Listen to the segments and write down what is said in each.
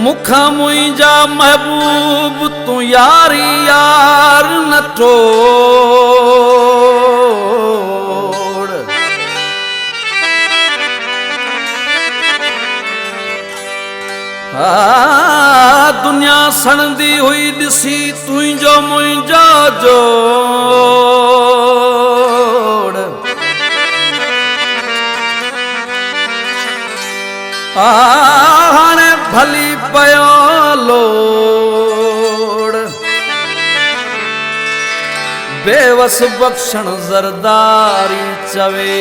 मुखा मुंहिंजा महबूब तू यारी यार न तोड़। दुनिया सड़ंदी हुई ॾिसी तुंहिंजो मुंहिंजो जोड़। हाणे भली पयो लोड़ बेवस बख्शण ज़रदारी चवे।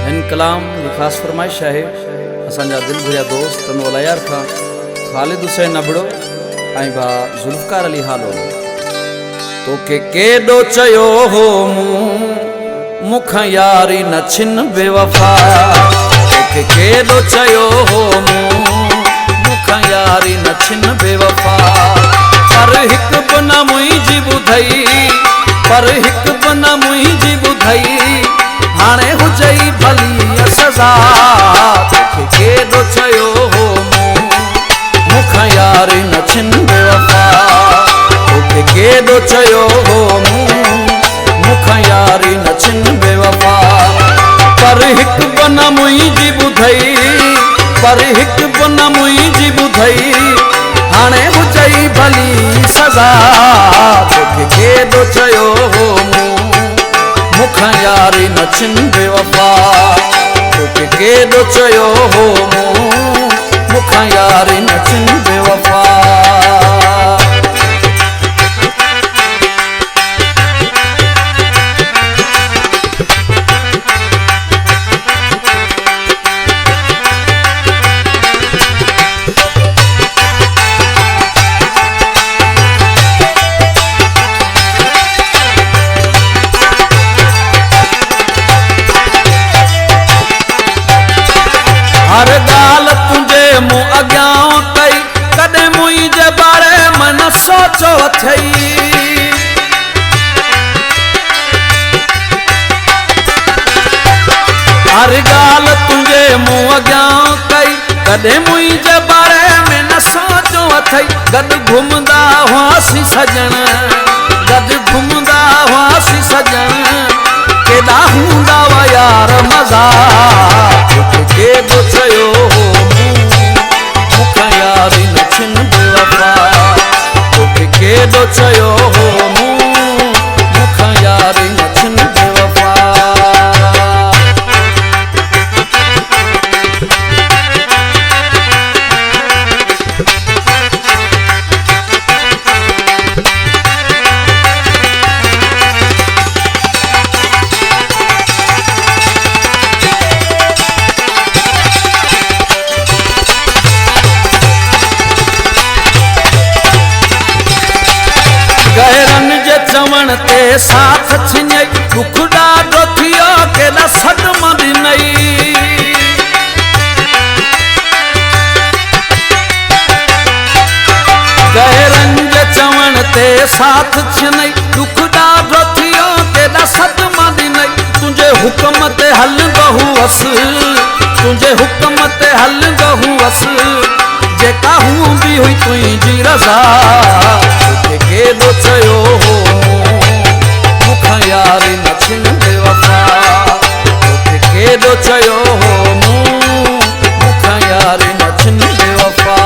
इन कलाम की ख़ास फरमाइश है असांजा दिल भरिया दोस्त तनवल यार खां ख़ालिद हुसैन अबड़ो ऐं भा ज़ुल्फ़कार अली हालो। तोखे केॾो चयो हो मूं मुखां यारी न छिन बेवफा। तोखे केॾो चयो हो मूं मुखां यारी न छिन बेवफा। पर हिकु बि न मुंहिंजी ॿुधई पर हिकु बि न मुंहिंजी ॿुधई हाणे हुजई भली सज़ा। तोखे केॾो चयो हो मूं मुखां यारी न छिन बेवफा। तोखे केॾो चयो हो मूं मुखां यारी न छिन बेवफा। पर हिकु बि न मुंहिंजी ॿुधई पर हिकु बि न मुंहिंजी ॿुधई हाणे हुजई भली सज़ा। तोखे केॾो चयो हो मूं मुखां यारी न छिन बेवफा। तोखे केॾो चयो हो मूं मुखां यारी न छिन बेवफा। हर ॻाल्हि तुंहिंजे मूं अॻियां कई कॾहिं मुंहिंजे बारे में न सोचो अथई। हर ॻाल्हि तुंहिंजे मूं अॻियां कई कॾहिं मुंहिंजे बारे में न सोचो अथई। गॾु घुमंदा हुआसीं सजण गॾु घुमंदा हुआसीं सजण केॾा हूंदा हुआ यार मज़ा। तोखे केॾो चयो हो मूं मुखां यारी न छिन बेवफा। तोखे केॾो चयो हो मूं मुखां यारी न छिन बेवफा। गहरन जे चवण ते साथ छिनई दुख ॾाढो थियो केॾा सदमा ॾिनई। गहरन जे चवण ते साथ छिनई दुख ॾाढो थियो केॾा सदमा ॾिनई। तुंहिंजे हुकम ते हलंदो हुअसि तुंहिंजे हुकम ते हलंदो हुअसि जेका हूंदी हुई तुंहिंजी रज़ा। तोखे केॾो चयो हो मुखां यारी न छिन बेवफा। तोखे केॾो चयो हो मूं मुखां यारी न छिन बेवफा।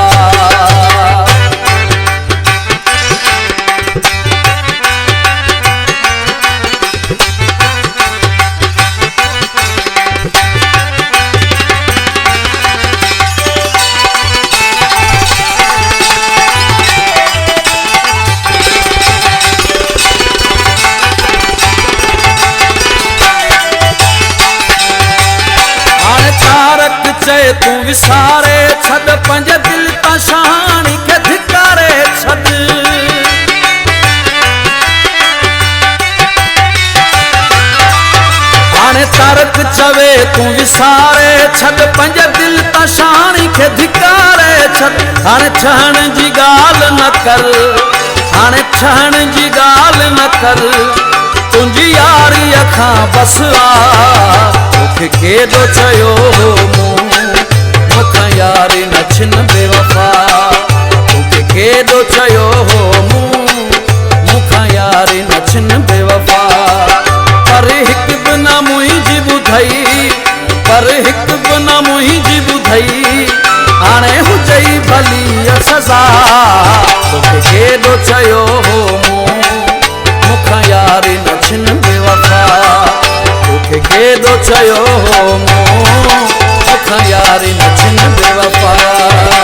चए तूं विसारे छॾ पंज दिल तां शाहाणी खे धिकारे छॾ। हाणे तारक चवे तूं विसारे छद पंज दिल ता शानी खे धिकारे छद हाणे छहण जी गाल न कर हाणे छहण जी गाल न कर तुंहिंजी यारी खां बस आ तोखे केॾो चयो मूं मूंखां यारी न छिन बेवफा तोखे केॾो चयो मूं मूंखां यारी न छिन बेवफा पर हिकु बि न मुंहिंजी ॿुधई पर हिकु बि न मुंहिंजी ॿुधई हाणे हुजई भली सज़ा तोखे केॾो चयो मूं मूंखां यारी न छिन बेवफा तोखे केॾो चयो मूं मूंखां यारी न छिन बेवफा